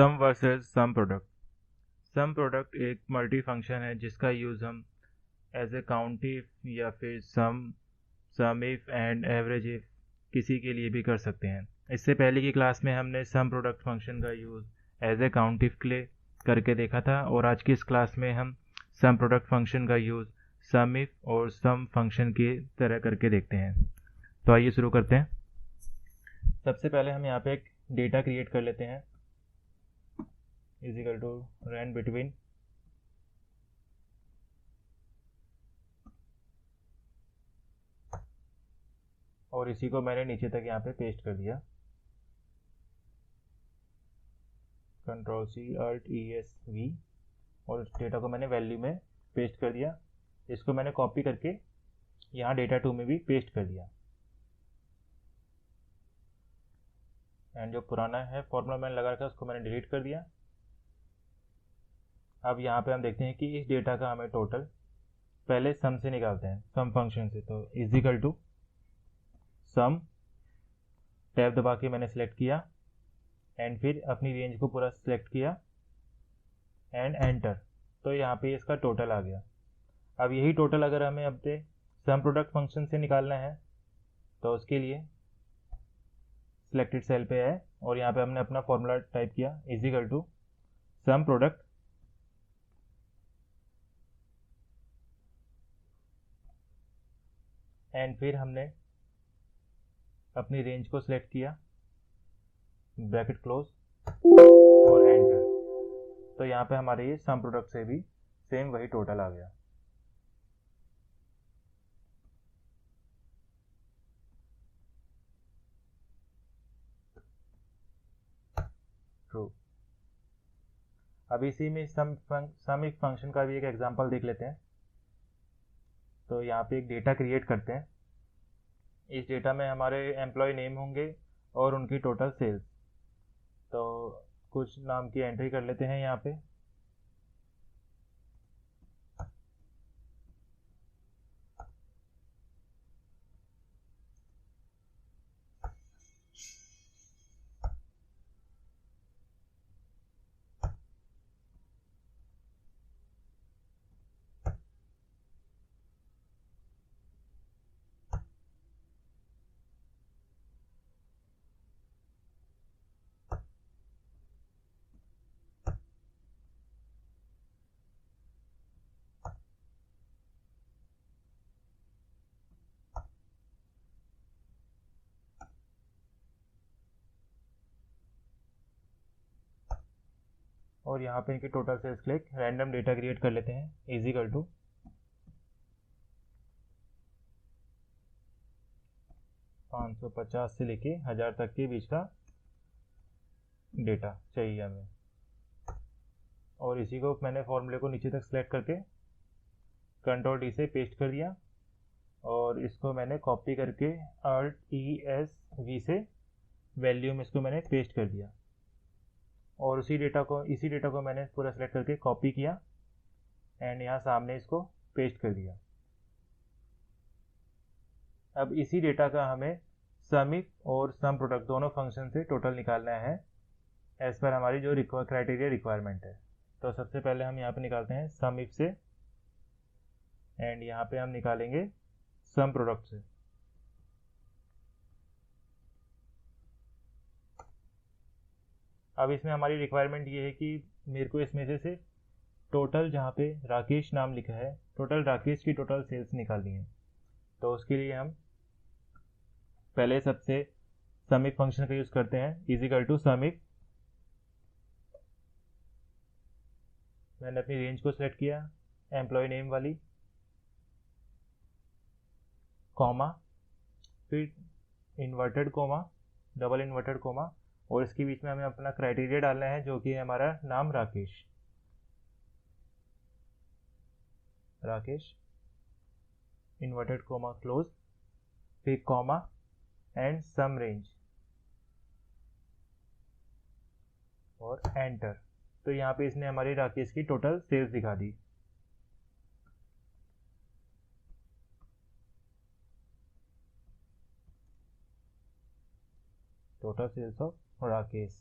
सम versus some product. Some product एक multi function है जिसका यूज़ हम एज ए काउंट इफ या फिर सम इफ एंड एवरेज इफ किसी के लिए भी कर सकते हैं। इससे पहले की क्लास में हमने सम प्रोडक्ट फंक्शन का use as a count if के लिए करके देखा था, और आज की इस क्लास में हम सम प्रोडक्ट फंक्शन का यूज़ सम इफ और सम फंक्शन की तरह करके देखते हैं। तो आइए शुरू करते हैं। सबसे पहले हम यहाँ पे एक डेटा क्रिएट कर लेते हैं is equal to rand between और इसी को मैंने नीचे तक यहाँ पे पेस्ट कर दिया। Control C alt E S V, और इस डेटा को मैंने वैल्यू में पेस्ट कर दिया। इसको मैंने कॉपी करके यहाँ डेटा 2 में भी पेस्ट कर दिया, एंड जो पुराना है फॉर्मूला मैंने लगा रखा उसको मैंने डिलीट कर दिया। अब यहाँ पे हम देखते हैं कि इस डेटा का हमें टोटल पहले सम से निकालते हैं, सम फंक्शन से। तो is equal to sum, tab दबा के मैंने सेलेक्ट किया एंड फिर अपनी रेंज को पूरा सेलेक्ट किया एंड एंटर। तो यहाँ पे इसका टोटल आ गया। अब यही टोटल अगर हमें अपने सम प्रोडक्ट फंक्शन से निकालना है तो उसके लिए सिलेक्टेड सेल पे है और यहाँ पे हमने अपना फॉर्मूला टाइप किया is equal to sum product and फिर हमने अपनी रेंज को सिलेक्ट किया, ब्रैकेट क्लोज और एंटर। तो यहाँ पे हमारे ये सम प्रोडक्ट से भी सेम वही टोटल आ गया। ट्रू। अब इसी में सम इफ फंक्शन का भी एक एग्जांपल देख लेते हैं। तो यहाँ पे एक डेटा क्रिएट करते हैं। इस डेटा में हमारे एम्प्लॉय नेम होंगे और उनकी टोटल सेल्स। तो कुछ नाम की एंट्री कर लेते हैं यहाँ पे। और यहाँ पे इनकी टोटल सेल्स के लिए रैंडम डेटा क्रिएट कर लेते हैं इज इक्वल टू 550 से लेके 1000 तक के बीच का डेटा चाहिए हमें। और इसी को मैंने फॉर्मूले को नीचे तक सिलेक्ट करके कंट्रोल डी से पेस्ट कर दिया, और इसको मैंने कॉपी करके अल्ट ई एस वी से वैल्यू में इसको मैंने पेस्ट कर दिया, और इसी डेटा को मैंने पूरा सेलेक्ट करके कॉपी किया एंड यहाँ सामने इसको पेस्ट कर दिया। अब इसी डेटा का हमें सम इफ और सम प्रोडक्ट दोनों फंक्शन से टोटल निकालना है एज पर हमारी जो क्राइटेरिया रिक्वायरमेंट है। तो सबसे पहले हम यहाँ पे निकालते हैं सम इफ से, एंड यहाँ पे हम निकालेंगे सम प्रोडक्ट से। अब इसमें हमारी रिक्वायरमेंट ये है कि मेरे को इसमें से टोटल, जहाँ पे राकेश नाम लिखा है, टोटल राकेश की टोटल सेल्स निकालनी है। तो उसके लिए हम पहले सबसे सम इफ फंक्शन का यूज़ करते हैं is equal to sum if. मैंने अपनी रेंज को सिलेक्ट किया, एम्प्लॉय नेम वाली, कॉमा, फिर inverted comma, double inverted comma, और इसके बीच में हमें अपना क्राइटेरिया डालना है जो कि है हमारा नाम राकेश। इन्वर्टेड कोमा क्लोज, फिर कॉमा एंड सम रेंज और एंटर। तो यहाँ पे इसने हमारी राकेश की टोटल सेल्स दिखा दी। Total sales of Rakesh.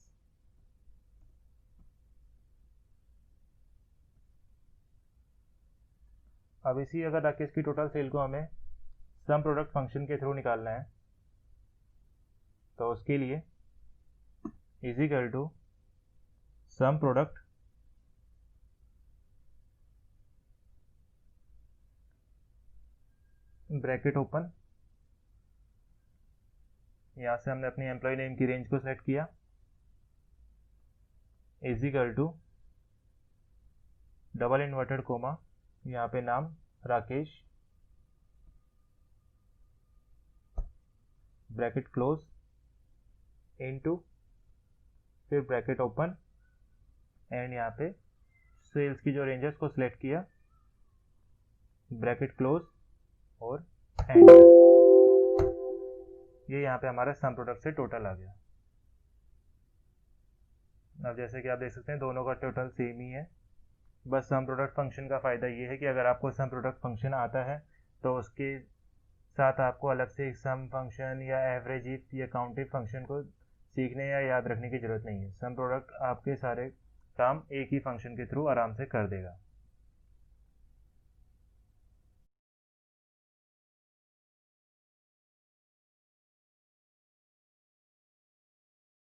अब इसी अगर राकेश की टोटल सेल को हमें सम प्रोडक्ट फंक्शन के थ्रू निकालना है, तो उसके लिए is equal to sum product bracket open, यहाँ से हमने अपनी एम्प्लॉय नेम की रेंज को सेलेक्ट किया, is equal to double inverted comma, यहाँ पे नाम राकेश, ब्रैकेट क्लोज, इनटू, फिर ब्रैकेट ओपन, एंड यहाँ पे सेल्स की जो रेंज है उसको सिलेक्ट किया, ब्रैकेट क्लोज और एंटर। ये यहाँ पे हमारा सम प्रोडक्ट से टोटल आ गया। अब जैसे कि आप देख सकते हैं दोनों का टोटल सेम ही है, बस सम प्रोडक्ट फंक्शन का फ़ायदा ये है कि अगर आपको सम प्रोडक्ट फंक्शन आता है तो उसके साथ आपको अलग से सम फंक्शन या एवरेज इफ या काउंट इफ फंक्शन को सीखने या याद रखने की ज़रूरत नहीं है। सम प्रोडक्ट आपके सारे काम एक ही फंक्शन के थ्रू आराम से कर देगा।